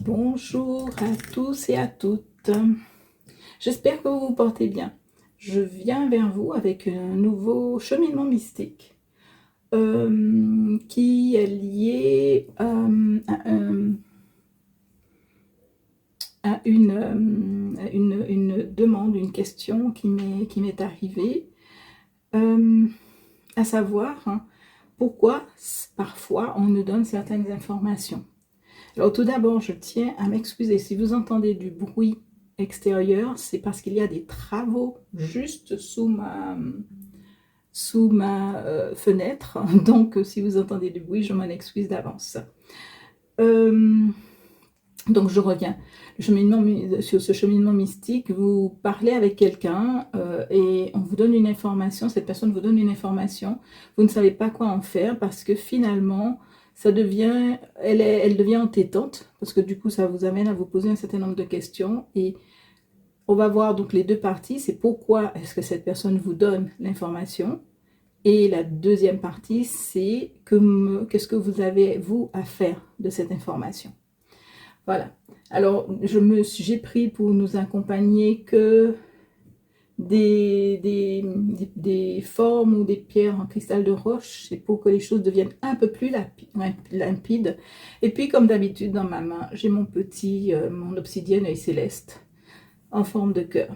Bonjour à tous et à toutes. J'espère que vous vous portez bien. Je viens vers vous avec un nouveau cheminement mystique qui est lié à une demande, une question qui m'est arrivée, à savoir pourquoi parfois on nous donne certaines informations. Alors tout d'abord, je tiens à m'excuser si vous entendez du bruit extérieur, c'est parce qu'il y a des travaux juste sous ma fenêtre. Donc si vous entendez du bruit, je m'en excuse d'avance. Donc je reviens. Sur ce cheminement mystique, vous parlez avec quelqu'un et on vous donne une information, cette personne vous donne une information, vous ne savez pas quoi en faire parce que finalement, elle devient entêtante, parce que du coup, ça vous amène à vous poser un certain nombre de questions et on va voir donc les deux parties, c'est pourquoi est-ce que cette personne vous donne l'information et la deuxième partie, c'est qu'est-ce que vous avez, vous, à faire de cette information. Voilà. Alors, j'ai pris pour nous accompagner que des formes ou des pierres en cristal de roche, c'est pour que les choses deviennent un peu plus limpides. Et puis, comme d'habitude, dans ma main, j'ai mon obsidienne œil céleste en forme de cœur.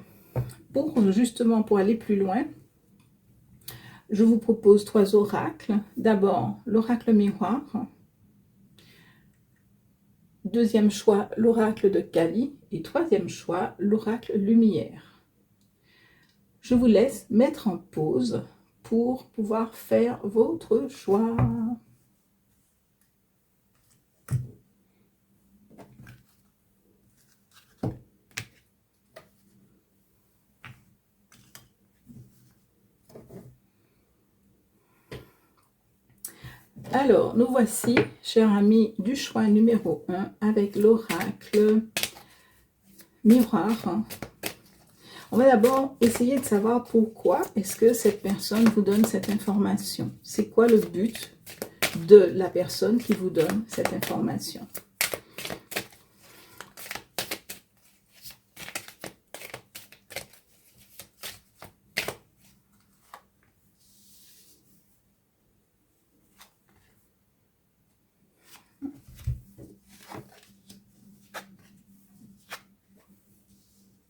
Justement, pour aller plus loin, je vous propose 3 oracles. D'abord, l'oracle miroir. Deuxième choix, l'oracle de Kali. Et troisième choix, l'oracle lumière. Je vous laisse mettre en pause pour pouvoir faire votre choix. Alors, nous voici, chers amis, du choix numéro 1 avec l'oracle miroir. On va d'abord essayer de savoir pourquoi est-ce que cette personne vous donne cette information. C'est quoi le but de la personne qui vous donne cette information?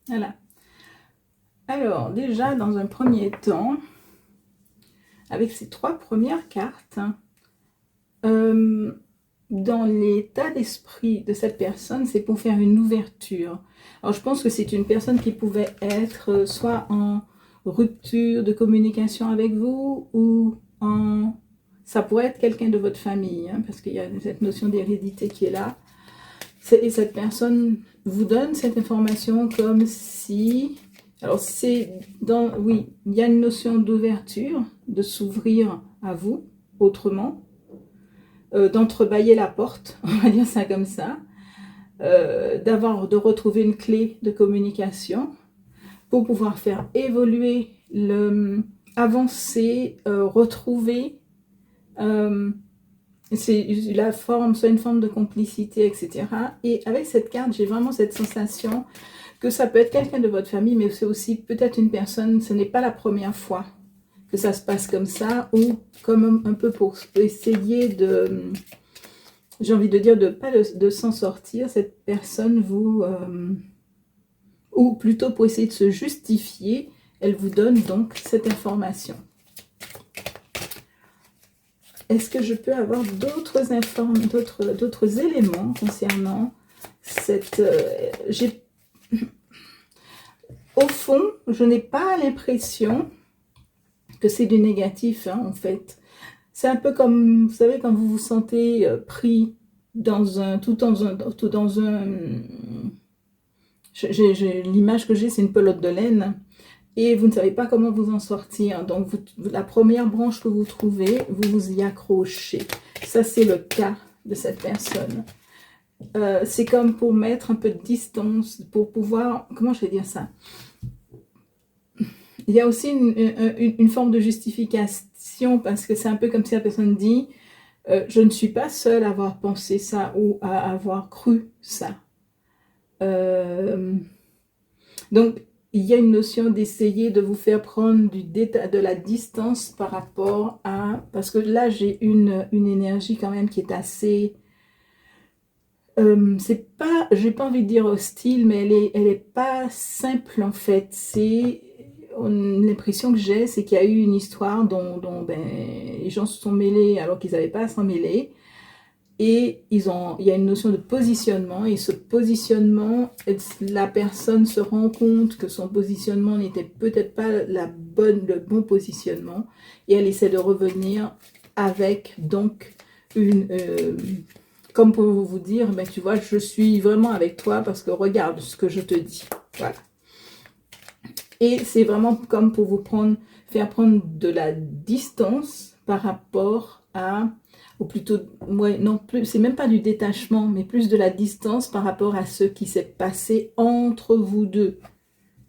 Voilà. Alors, déjà, dans un premier temps, avec ces 3 premières cartes, dans l'état d'esprit de cette personne, c'est pour faire une ouverture. Alors, je pense que c'est une personne qui pouvait être soit en rupture de communication avec vous ou ça pourrait être quelqu'un de votre famille, hein, parce qu'il y a cette notion d'hérédité qui est là. Et cette personne vous donne cette information comme si... Alors, oui, il y a une notion d'ouverture, de s'ouvrir à vous autrement, d'entrebâiller la porte, on va dire ça comme ça, de retrouver une clé de communication pour pouvoir faire évoluer, avancer, retrouver... c'est la forme, soit une forme de complicité, etc. Et avec cette carte, j'ai vraiment cette sensation que ça peut être quelqu'un de votre famille, mais c'est aussi peut-être une personne, ce n'est pas la première fois que ça se passe comme ça, ou comme un peu pour essayer de, j'ai envie de dire, de s'en sortir, cette personne vous, ou plutôt pour essayer de se justifier, elle vous donne donc cette information. Est-ce que je peux avoir d'autres éléments concernant cette... Au fond, je n'ai pas l'impression que c'est du négatif, hein, en fait. C'est un peu comme, vous savez, quand vous vous sentez pris dans un... L'image que j'ai, c'est une pelote de laine. Et vous ne savez pas comment vous en sortir. Donc, la première branche que vous trouvez, vous vous y accrochez. Ça, c'est le cas de cette personne. C'est comme pour mettre un peu de distance, pour pouvoir... Comment je vais dire ça? Il y a aussi une forme de justification, parce que c'est un peu comme si la personne dit je ne suis pas seule à avoir pensé ça ou à avoir cru ça. Euh, donc, il y a une notion d'essayer de vous faire prendre de la distance par rapport à... Parce que là, j'ai une énergie quand même qui est assez... c'est pas, j'ai pas envie de dire hostile, mais elle est pas simple en fait. L'impression que j'ai, c'est qu'il y a eu une histoire dont ben, les gens se sont mêlés alors qu'ils n'avaient pas à s'en mêler. Et il y a une notion de positionnement, et ce positionnement, la personne se rend compte que son positionnement n'était peut-être pas le bon positionnement, et elle essaie de revenir avec donc comme pour vous dire, ben, tu vois, je suis vraiment avec toi parce que regarde ce que je te dis. Voilà. Et c'est vraiment comme pour vous faire prendre de la distance par rapport à, ou plutôt, ouais, non, plus, c'est même pas du détachement, mais plus de la distance par rapport à ce qui s'est passé entre vous deux.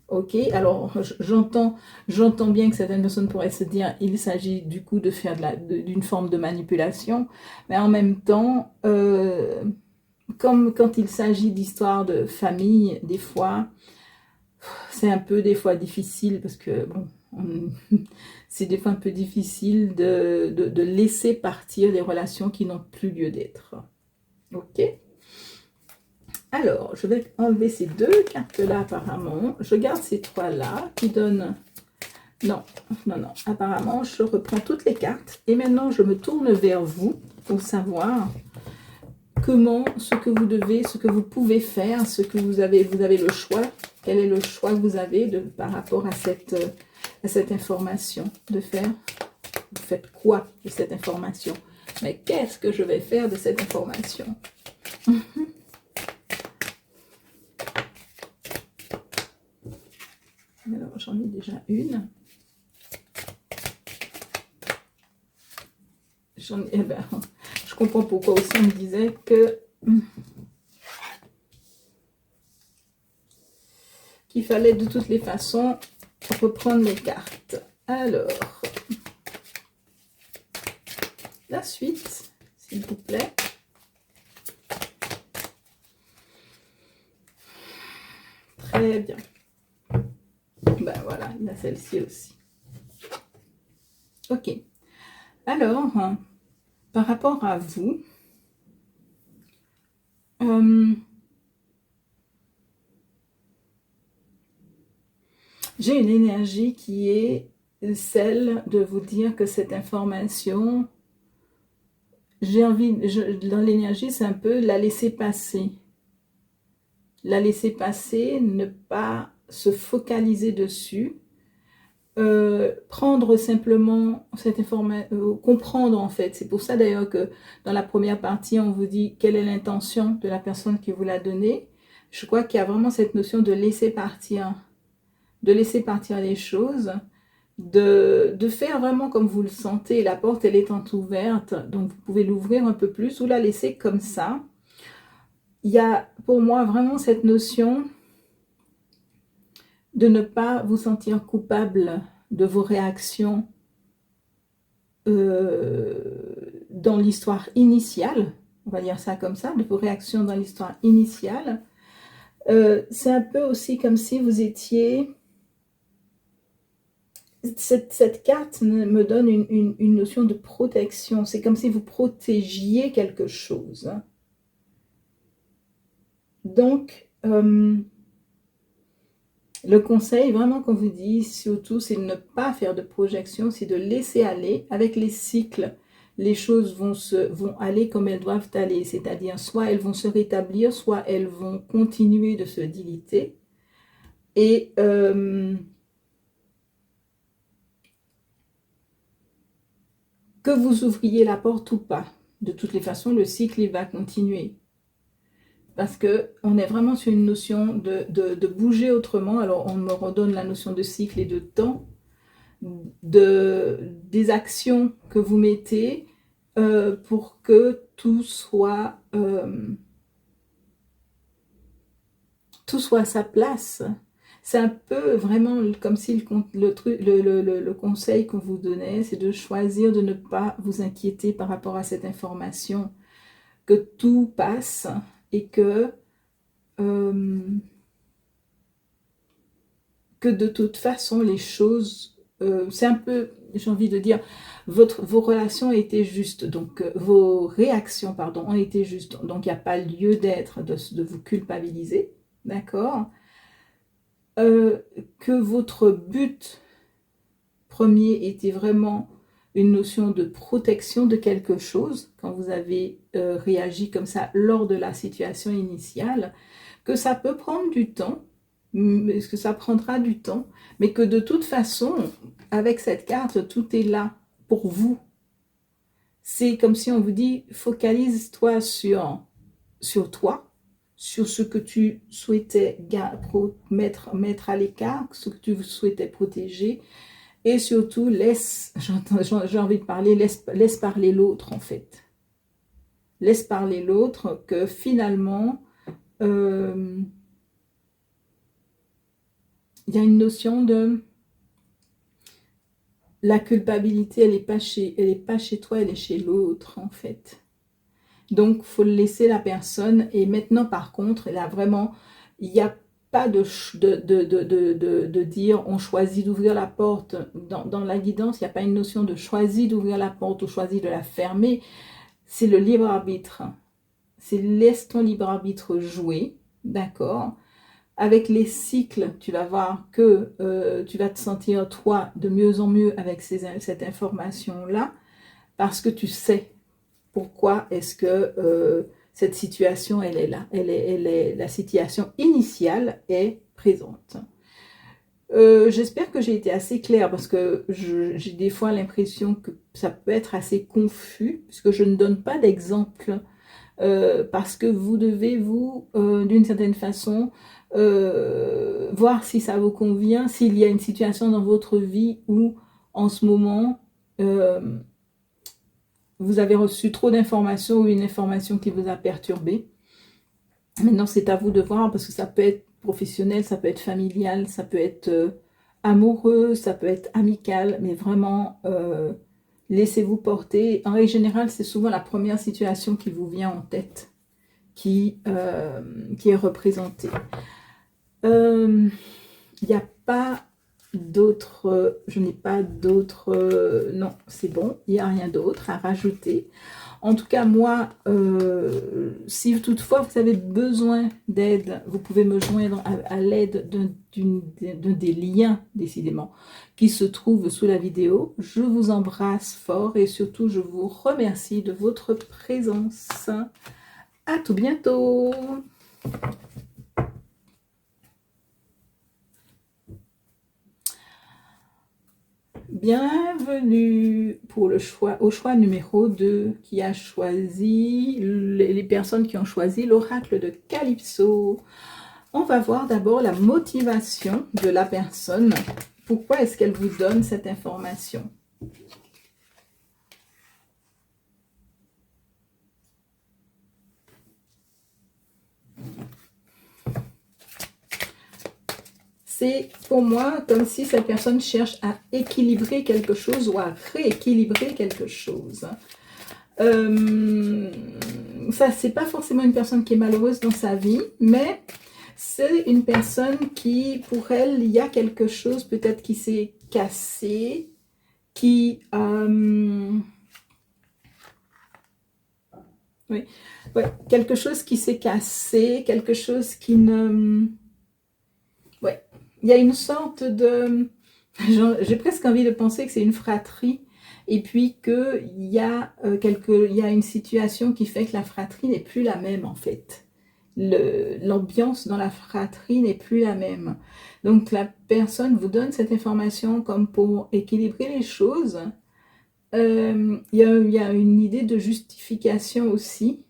Ok, alors j'entends bien que certaines personnes pourraient se dire il s'agit du coup de faire d'une forme de manipulation, mais en même temps, comme quand il s'agit d'histoires de famille, des fois, c'est un peu des fois difficile parce que bon, c'est des fois un peu difficile de laisser partir des relations qui n'ont plus lieu d'être. Ok. Alors, je vais enlever ces deux cartes-là apparemment. Je garde ces trois-là qui donnent... Non, non, non. Apparemment, je reprends toutes les cartes. Et maintenant, je me tourne vers vous pour savoir comment, ce que vous devez, ce que vous pouvez faire, ce que vous avez le choix. Quel est le choix que vous avez par rapport à cette information de faire? Vous faites quoi de cette information? Mais qu'est-ce que je vais faire de cette information? Alors, j'en ai déjà une. Eh ben, je comprends pourquoi aussi on me disait que qu'il fallait de toutes les façons reprendre les cartes. Alors, la suite, s'il vous plaît. Très bien. Ben voilà, il y a celle-ci aussi. Ok. Alors, par rapport à vous, j'ai une énergie qui est celle de vous dire que cette information, j'ai envie, dans l'énergie, c'est un peu la laisser passer. La laisser passer, ne pas se focaliser dessus. Prendre simplement cette information, comprendre en fait. C'est pour ça d'ailleurs que dans la première partie, on vous dit quelle est l'intention de la personne qui vous l'a donnée. Je crois qu'il y a vraiment cette notion de laisser partir les choses, de faire vraiment comme vous le sentez. La porte, elle est ouverte, donc vous pouvez l'ouvrir un peu plus ou la laisser comme ça. Il y a pour moi vraiment cette notion de ne pas vous sentir coupable de vos réactions dans l'histoire initiale, on va dire ça comme ça, de vos réactions dans l'histoire initiale. C'est un peu aussi comme si vous étiez... Cette carte me donne une notion de protection. C'est comme si vous protégiez quelque chose. Donc, le conseil vraiment qu'on vous dit, surtout, c'est de ne pas faire de projection, c'est de laisser aller. Avec les cycles, les choses vont aller comme elles doivent aller. C'est-à-dire, soit elles vont se rétablir, soit elles vont continuer de se diliter. Et... que vous ouvriez la porte ou pas, de toutes les façons, le cycle il va continuer. Parce qu'on est vraiment sur une notion de bouger autrement. Alors, on me redonne la notion de cycle et de temps, des actions que vous mettez pour que tout soit à sa place. C'est un peu vraiment comme si le conseil qu'on vous donnait, c'est de choisir de ne pas vous inquiéter par rapport à cette information, que tout passe et que que de toute façon, les choses, c'est un peu, j'ai envie de dire, vos relations ont été justes, donc vos réactions, pardon, ont été justes, donc il n'y a pas lieu d'être, de vous culpabiliser, d'accord? Que votre but premier était vraiment une notion de protection de quelque chose, quand vous avez réagi comme ça lors de la situation initiale, que ça peut prendre du temps, que ça prendra du temps, mais que de toute façon, avec cette carte, tout est là pour vous. C'est comme si on vous dit, focalise-toi sur toi, sur ce que tu souhaitais mettre à l'écart, ce que tu souhaitais protéger, et surtout, j'ai envie de parler, laisse parler l'autre en fait. Laisse parler l'autre, que finalement, il y a une notion de la culpabilité, elle est pas chez toi, elle est chez l'autre en fait. Donc, il faut laisser la personne. Et maintenant, par contre, là vraiment, il n'y a pas de dire on choisit d'ouvrir la porte. Dans la guidance, il n'y a pas une notion de choisir d'ouvrir la porte ou choisir de la fermer. C'est le libre arbitre. C'est laisse ton libre arbitre jouer, d'accord? Avec les cycles, tu vas voir que tu vas te sentir, toi, de mieux en mieux avec cette information-là, parce que tu sais pourquoi est-ce que cette situation, elle est là. La situation initiale est présente. J'espère que j'ai été assez claire parce que j'ai des fois l'impression que ça peut être assez confus puisque je ne donne pas d'exemple parce que vous devez d'une certaine façon, voir si ça vous convient, s'il y a une situation dans votre vie où en ce moment, vous avez reçu trop d'informations ou une information qui vous a perturbé. Maintenant, c'est à vous de voir parce que ça peut être professionnel, ça peut être familial, ça peut être amoureux, ça peut être amical, mais vraiment, laissez-vous porter. En règle générale, c'est souvent la première situation qui vous vient en tête, qui est représentée. Il n'y a pas d'autres, je n'ai pas d'autres, non, c'est bon, il n'y a rien d'autre à rajouter. En tout cas, moi, si toutefois vous avez besoin d'aide, vous pouvez me joindre à l'aide d'un des liens, décidément, qui se trouvent sous la vidéo. Je vous embrasse fort et surtout, je vous remercie de votre présence. À tout bientôt! Bienvenue pour au choix numéro 2 qui a choisi, les personnes qui ont choisi l'oracle de Calypso. On va voir d'abord la motivation de la personne. Pourquoi est-ce qu'elle vous donne cette information? C'est pour moi comme si cette personne cherche à équilibrer quelque chose ou à rééquilibrer quelque chose. Ça, c'est pas forcément une personne qui est malheureuse dans sa vie, mais c'est une personne qui, pour elle, il y a quelque chose peut-être qui s'est cassé, qui... oui, ouais, quelque chose qui s'est cassé, quelque chose qui ne... Ouais, il y a une sorte de... J'ai presque envie de penser que c'est une fratrie et puis qu'il y a il y a une situation qui fait que la fratrie n'est plus la même en fait. L'ambiance dans la fratrie n'est plus la même. Donc la personne vous donne cette information comme pour équilibrer les choses. Il y a une idée de justification aussi.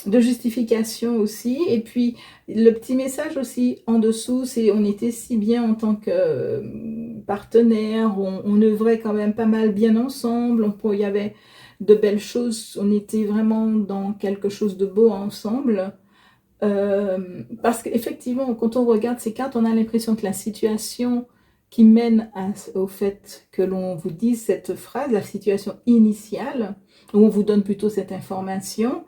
Et puis le petit message aussi en dessous, c'est on était si bien en tant que partenaire, on œuvrait quand même pas mal bien ensemble, il y avait de belles choses, on était vraiment dans quelque chose de beau ensemble, parce qu'effectivement quand on regarde ces cartes, on a l'impression que la situation qui mène au fait que l'on vous dise cette phrase, la situation initiale, où on vous donne plutôt cette information,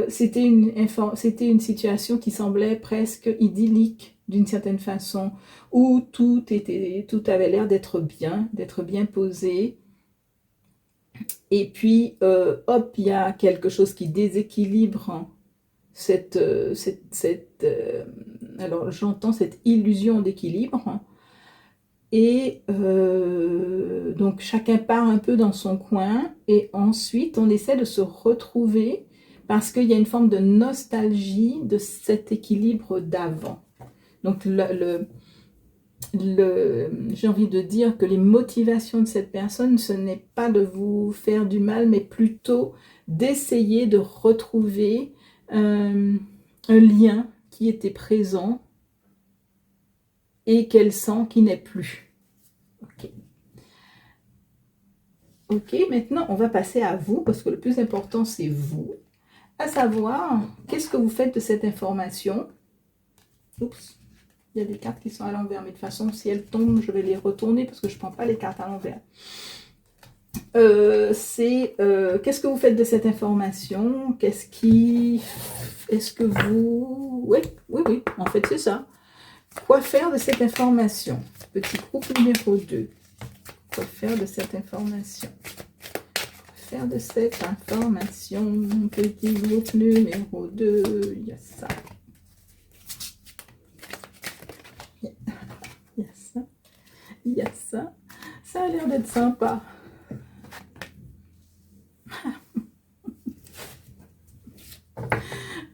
c'était une situation qui semblait presque idyllique d'une certaine façon, où tout avait l'air d'être bien posé. Et puis, hop, il y a quelque chose qui déséquilibre alors j'entends cette illusion d'équilibre. Et donc chacun part un peu dans son coin et ensuite on essaie de se retrouver parce qu'il y a une forme de nostalgie de cet équilibre d'avant. Donc j'ai envie de dire que les motivations de cette personne, ce n'est pas de vous faire du mal, mais plutôt d'essayer de retrouver un lien qui était présent et qu'elle sent qui n'est plus. Ok, maintenant on va passer à vous, parce que le plus important c'est vous, à savoir, qu'est-ce que vous faites de cette information? Oups, il y a des cartes qui sont à l'envers, mais de toute façon, si elles tombent, je vais les retourner, parce que je ne prends pas les cartes à l'envers. Qu'est-ce que vous faites de cette information? Est-ce que vous... Oui, en fait c'est ça. Quoi faire de cette information? Petit groupe numéro 2. Quoi faire de cette information? Faire de cette information, petit groupe numéro 2, il y a ça. Il y a ça. Il y a ça. Ça a l'air d'être sympa.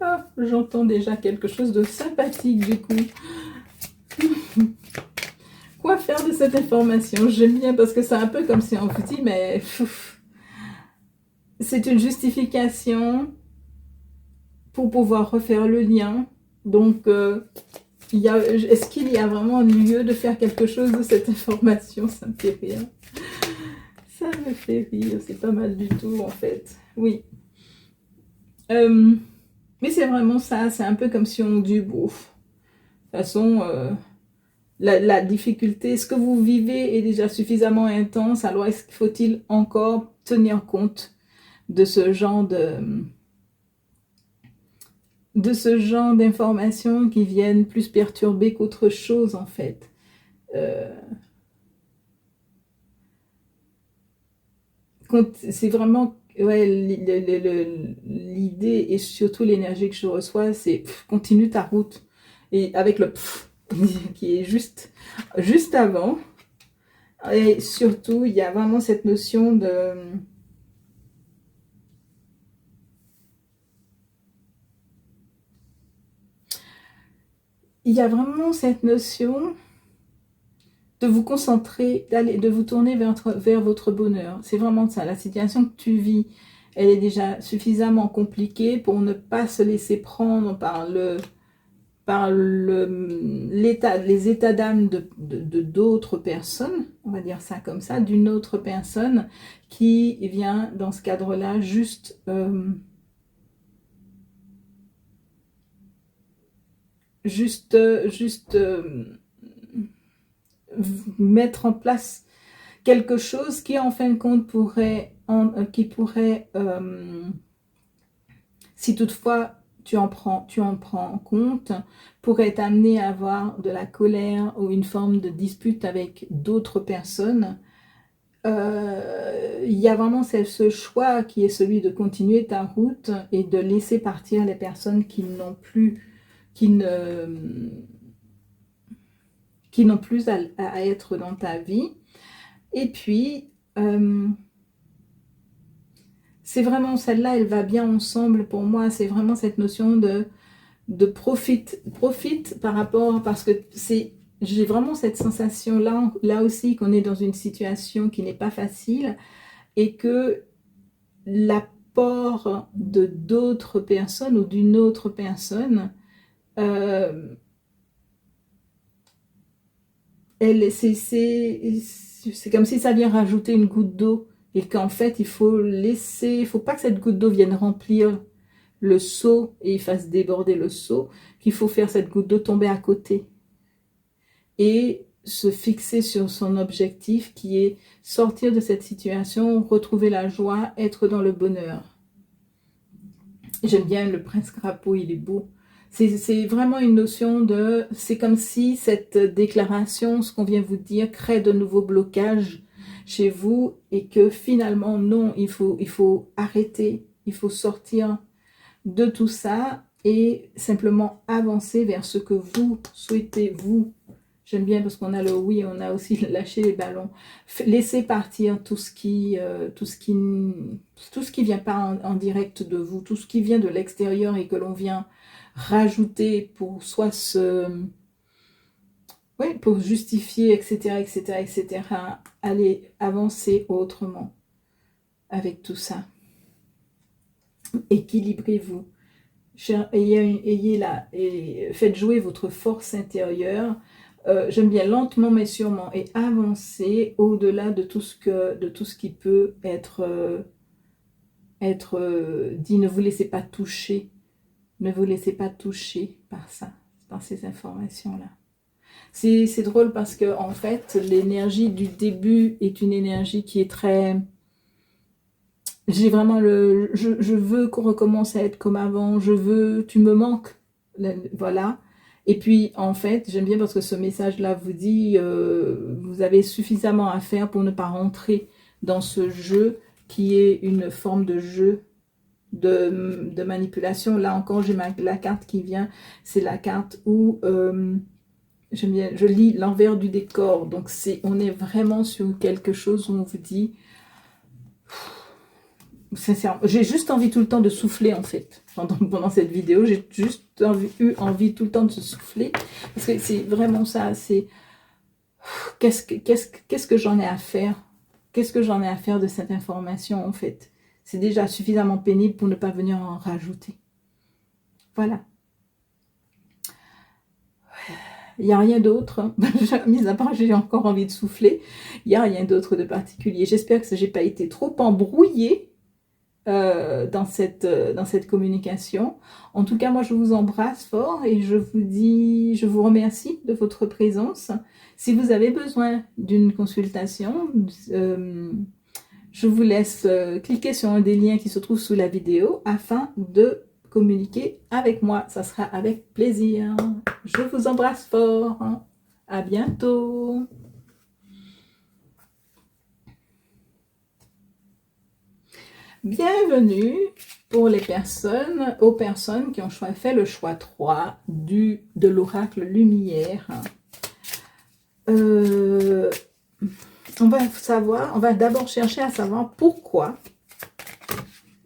Ah, j'entends déjà quelque chose de sympathique du coup. Quoi faire de cette information? J'aime bien parce que c'est un peu comme si on vous dit, mais c'est une justification pour pouvoir refaire le lien. Donc, est-ce qu'il y a vraiment lieu de faire quelque chose de cette information? Ça me fait rire. Ça me fait rire, c'est pas mal du tout en fait. Oui. Mais c'est vraiment ça, c'est un peu comme si on dit, bon, de toute façon... La difficulté, ce que vous vivez est déjà suffisamment intense, alors faut-il encore tenir compte de ce genre d'informations qui viennent plus perturber qu'autre chose en fait. C'est vraiment, ouais, l'idée et surtout l'énergie que je reçois, c'est continue ta route. Et avec le qui est juste avant. Et surtout, il y a vraiment cette notion de... Il y a vraiment cette notion de vous concentrer, de vous tourner vers votre bonheur. C'est vraiment ça. La situation que tu vis, elle est déjà suffisamment compliquée pour ne pas se laisser prendre par les états d'âme de d'autres personnes, on va dire ça comme ça, d'une autre personne qui vient dans ce cadre-là juste mettre en place quelque chose qui en fin de compte pourrait, si toutefois tu en prends en compte, pourrait t'amener à avoir de la colère ou une forme de dispute avec d'autres personnes. Il y a vraiment ce choix qui est celui de continuer ta route et de laisser partir les personnes qui n'ont plus à être dans ta vie. Et puis, c'est vraiment celle-là, elle va bien ensemble pour moi. C'est vraiment cette notion de profite par rapport, parce que j'ai vraiment cette sensation-là, là aussi, qu'on est dans une situation qui n'est pas facile et que l'apport de d'autres personnes ou d'une autre personne, c'est comme si ça vient rajouter une goutte d'eau et qu'en fait, il faut pas que cette goutte d'eau vienne remplir le seau et fasse déborder le seau, qu'il faut faire cette goutte d'eau tomber à côté. Et se fixer sur son objectif qui est sortir de cette situation, retrouver la joie, être dans le bonheur. J'aime bien le prince crapaud, il est beau. C'est vraiment une notion de... C'est comme si cette déclaration, ce qu'on vient vous dire, crée de nouveaux blocages chez vous et que finalement, non, il faut arrêter, il faut sortir de tout ça et simplement avancer vers ce que vous souhaitez, vous. J'aime bien parce qu'on a le oui, on a aussi lâché les ballons. Laissez partir tout ce qui vient pas en direct de vous, tout ce qui vient de l'extérieur et que l'on vient rajouter pour soit pour justifier, etc., etc., etc. Allez avancer autrement avec tout ça. Équilibrez-vous. Faites jouer votre force intérieure. J'aime bien lentement mais sûrement et avancer au-delà de tout ce qui peut être dit. Ne vous laissez pas toucher. Ne vous laissez pas toucher par ça, par ces informations-là. C'est drôle parce que en fait, l'énergie du début est une énergie qui est très... J'ai vraiment je veux qu'on recommence à être comme avant, tu me manques, voilà. Et puis, en fait, j'aime bien parce que ce message-là vous dit, vous avez suffisamment à faire pour ne pas rentrer dans ce jeu qui est une forme de jeu de manipulation. Là encore, j'ai la carte qui vient, c'est la carte où j'aime bien, je lis l'envers du décor. Donc, on est vraiment sur quelque chose où on vous dit... Sincèrement, j'ai juste envie tout le temps de souffler en fait. Pendant cette vidéo, j'ai juste eu envie tout le temps de se souffler. Parce que c'est vraiment ça, c'est... Qu'est-ce que j'en ai à faire? Qu'est-ce que j'en ai à faire de cette information en fait? C'est déjà suffisamment pénible pour ne pas venir en rajouter. Voilà. Il n'y a rien d'autre, mis à part j'ai encore envie de souffler. Il n'y a rien d'autre de particulier. J'espère que je n'ai pas été trop embrouillée dans cette communication. En tout cas, moi, je vous embrasse fort et je vous remercie de votre présence. Si vous avez besoin d'une consultation, je vous laisse cliquer sur un des liens qui se trouve sous la vidéo afin de communiquer avec moi. Ça sera avec plaisir. Je vous embrasse fort. À bientôt. Bienvenue pour aux personnes qui ont fait le choix 3 de l'oracle lumière. On va d'abord chercher à savoir pourquoi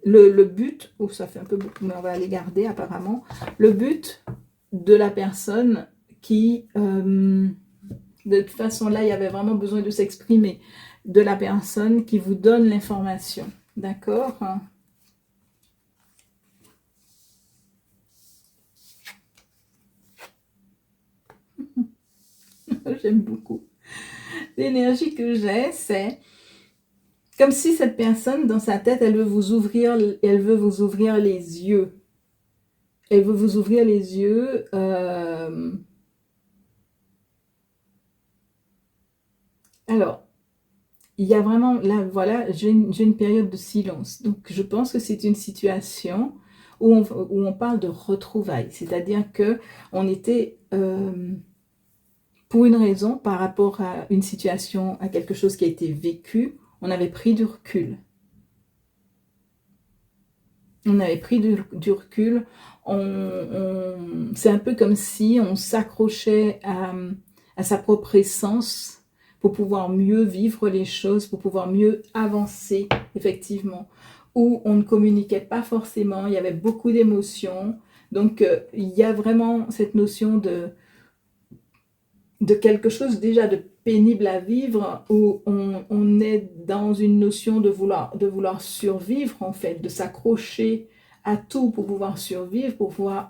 le but, ça fait un peu beaucoup, mais on va les garder apparemment, le but de la personne qui, de toute façon là, il y avait vraiment besoin de s'exprimer, de la personne qui vous donne l'information. D'accord. J'aime beaucoup. L'énergie que j'ai, c'est comme si cette personne, dans sa tête, elle veut vous ouvrir les yeux. Elle veut vous ouvrir les yeux. Alors, il y a vraiment, là, voilà, j'ai une période de silence. Donc, je pense que c'est une situation où on parle de retrouvailles. C'est-à-dire qu'on était, pour une raison, par rapport à une situation, à quelque chose qui a été vécu, on avait pris du recul. On avait pris du recul. C'est un peu comme si on s'accrochait à sa propre essence pour pouvoir mieux vivre les choses, pour pouvoir mieux avancer, effectivement. Où on ne communiquait pas forcément, il y avait beaucoup d'émotions. Donc, il y a vraiment cette notion de quelque chose déjà de pénible à vivre, où on est dans une notion de vouloir survivre, en fait, de s'accrocher à tout pour pouvoir survivre, pour pouvoir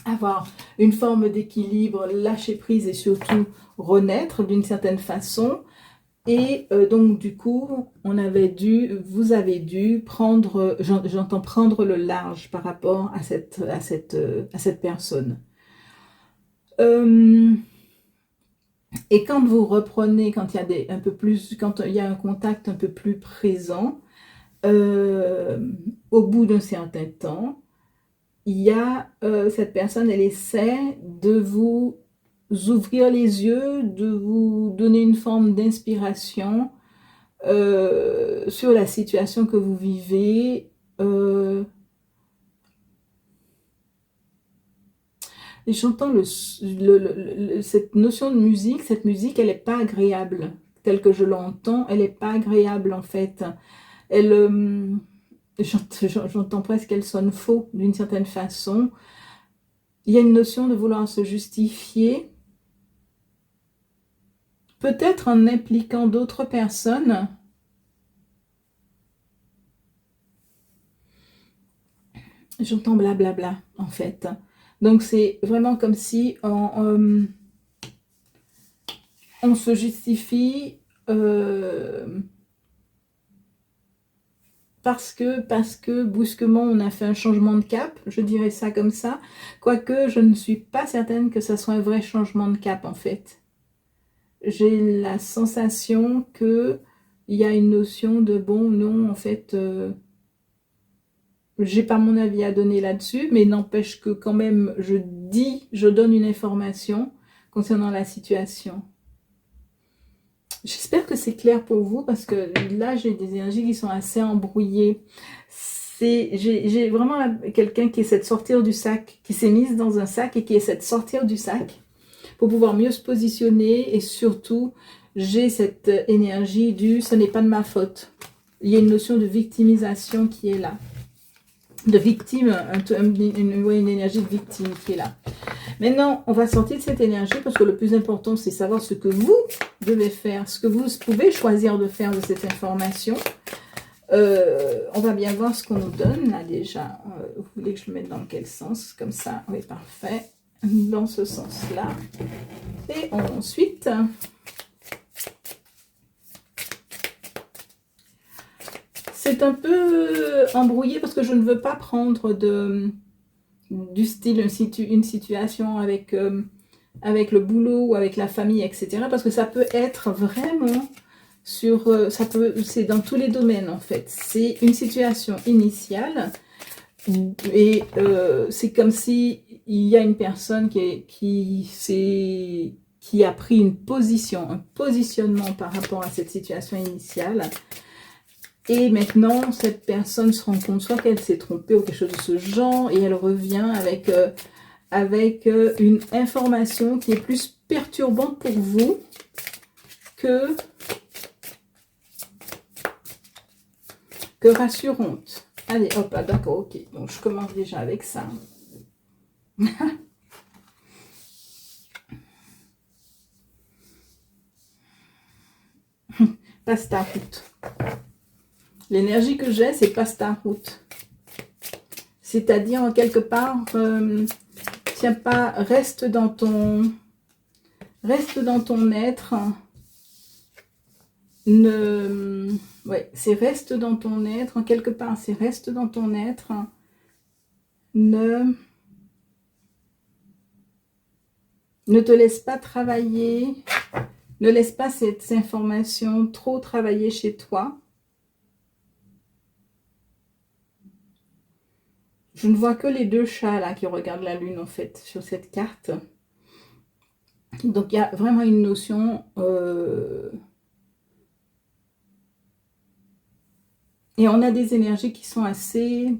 avoir une forme d'équilibre, lâcher prise et surtout renaître d'une certaine façon. Et donc du coup, vous avez dû prendre, j'entends prendre le large par rapport à cette personne. Et quand vous reprenez, quand il y a quand il y a un contact un peu plus présent, au bout d'un certain temps, il y a cette personne, elle essaie de vous ouvrir les yeux, de vous donner une forme d'inspiration sur la situation que vous vivez. Et j'entends cette notion de musique, cette musique, elle n'est pas agréable. Telle que je l'entends, elle n'est pas agréable en fait. Elle, j'entends presque qu'elle sonne faux d'une certaine façon. Il y a une notion de vouloir se justifier, peut-être en impliquant d'autres personnes. J'entends blablabla en fait. Donc c'est vraiment comme si on se justifie parce que brusquement on a fait un changement de cap, je dirais ça comme ça, quoique je ne suis pas certaine que ça soit un vrai changement de cap en fait. J'ai la sensation que il y a une notion de bon, non, en fait, j'ai pas mon avis à donner là-dessus, mais n'empêche que quand même je donne une information concernant la situation. J'espère que c'est clair pour vous parce que là, j'ai des énergies qui sont assez embrouillées. J'ai vraiment quelqu'un qui essaie de sortir du sac, qui s'est mise dans un sac et qui essaie de sortir du sac pour pouvoir mieux se positionner et surtout, j'ai cette énergie du « ce n'est pas de ma faute ». Il y a une notion de victimisation qui est là. De victime, une énergie de victime qui est là. Maintenant, on va sortir de cette énergie parce que le plus important, c'est savoir ce que vous devez faire, ce que vous pouvez choisir de faire de cette information. On va bien voir ce qu'on nous donne là déjà. Vous voulez que je le mette dans quel sens? Comme ça, oui, parfait. Dans ce sens-là. Et ensuite, c'est un peu embrouillé parce que je ne veux pas prendre du style une situation avec le boulot ou avec la famille, etc. Parce que ça peut être vraiment c'est dans tous les domaines en fait. C'est une situation initiale et c'est comme si il y a une personne qui a pris une position, un positionnement par rapport à cette situation initiale. Et maintenant, cette personne se rend compte soit qu'elle s'est trompée ou quelque chose de ce genre, et elle revient avec une information qui est plus perturbante pour vous que rassurante. Allez, hop, ah, d'accord, ok. Donc, je commence déjà avec ça. Passe ta route. L'énergie que j'ai, c'est passe ta route. C'est-à-dire, en quelque part, tiens pas, reste dans ton être. Ouais, c'est reste dans ton être. En quelque part, c'est reste dans ton être. Ne te laisse pas travailler. Ne laisse pas cette information trop travailler chez toi. Je ne vois que les deux chats là qui regardent la lune en fait sur cette carte. Donc il y a vraiment une notion et on a des énergies qui sont assez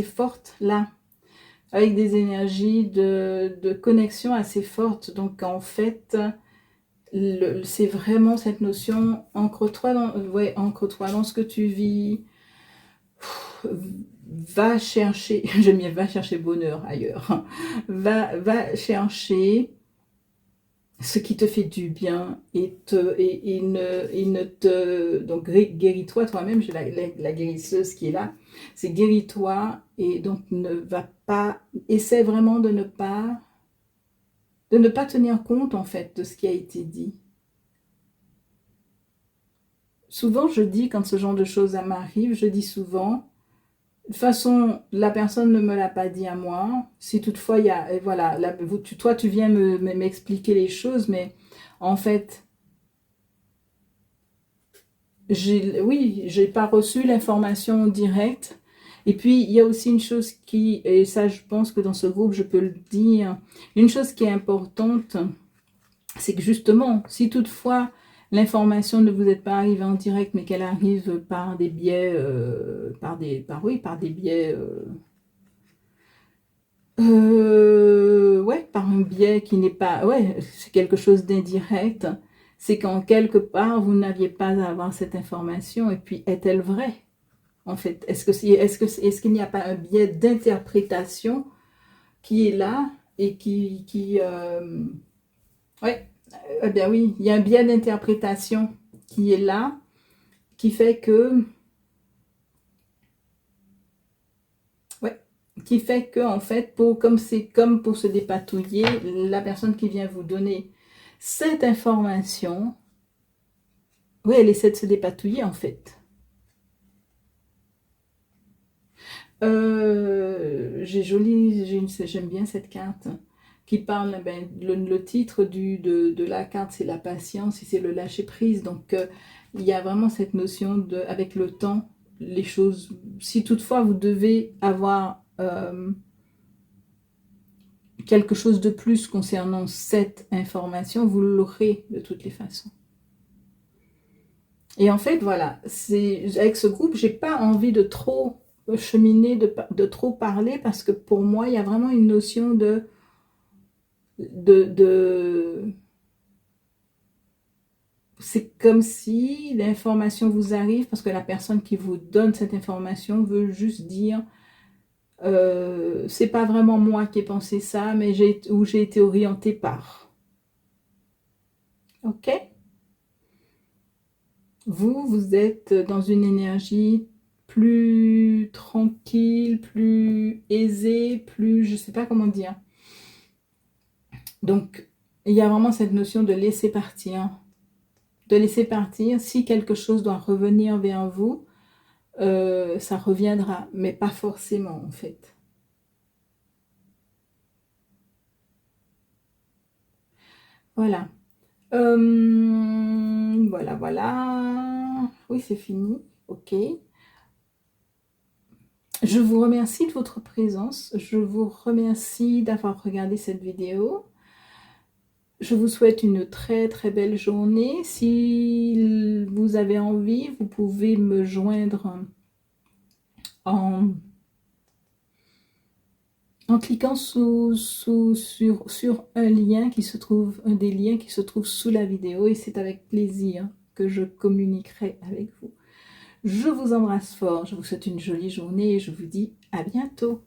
fortes là, avec des énergies de connexion assez fortes. Donc en fait, c'est vraiment cette notion, ancre-toi dans ce que tu vis. Va chercher, j'aime bien, va chercher bonheur ailleurs. Va chercher ce qui te fait du bien et ne te... Donc guéris-toi toi-même, j'ai la guérisseuse qui est là. C'est guéris-toi et donc ne va pas... Essaie vraiment de ne pas tenir compte en fait de ce qui a été dit. Souvent je dis, quand ce genre de choses m'arrive, je dis souvent... De toute façon, la personne ne me l'a pas dit à moi. Si toutefois, il y a, et voilà, toi, tu viens m'expliquer les choses, mais en fait, oui, j'ai pas reçu l'information directe. Et puis, il y a aussi une chose et ça, je pense que dans ce groupe, je peux le dire, une chose qui est importante, c'est que justement, si toutefois l'information ne vous est pas arrivée en direct, mais qu'elle arrive par des biais, par des biais, ouais, par un biais qui n'est pas, ouais, c'est quelque chose d'indirect, c'est qu'en quelque part, vous n'aviez pas à avoir cette information, et puis est-elle vraie, en fait? Est-ce qu'il n'y a pas un biais d'interprétation qui est là, et ouais, eh bien oui, il y a un biais d'interprétation qui est là, qui fait que, ouais, qui fait que, en fait, comme c'est comme pour se dépatouiller, la personne qui vient vous donner cette information, oui, elle essaie de se dépatouiller, en fait. J'aime bien cette carte qui parle, ben, le titre de la carte, c'est la patience et c'est le lâcher prise. Donc, il y a vraiment cette notion de, avec le temps, les choses, si toutefois vous devez avoir quelque chose de plus concernant cette information, vous l'aurez de toutes les façons. Et en fait, voilà, avec ce groupe, j'ai pas envie de trop cheminer, de trop parler, parce que pour moi, il y a vraiment une notion de c'est comme si l'information vous arrive parce que la personne qui vous donne cette information veut juste dire c'est pas vraiment moi qui ai pensé ça, mais j'ai été orientée par. Ok? Vous êtes dans une énergie plus tranquille, plus aisée, plus, je sais pas comment dire. Donc, il y a vraiment cette notion de laisser partir. De laisser partir, si quelque chose doit revenir vers vous, ça reviendra, mais pas forcément en fait. Voilà. Voilà, voilà. Oui, c'est fini. Ok. Je vous remercie de votre présence. Je vous remercie d'avoir regardé cette vidéo. Je vous souhaite une très très belle journée. Si vous avez envie, vous pouvez me joindre en, en cliquant sur un lien qui se trouve, un des liens qui se trouve sous la vidéo, et c'est avec plaisir que je communiquerai avec vous. Je vous embrasse fort, je vous souhaite une jolie journée et je vous dis à bientôt.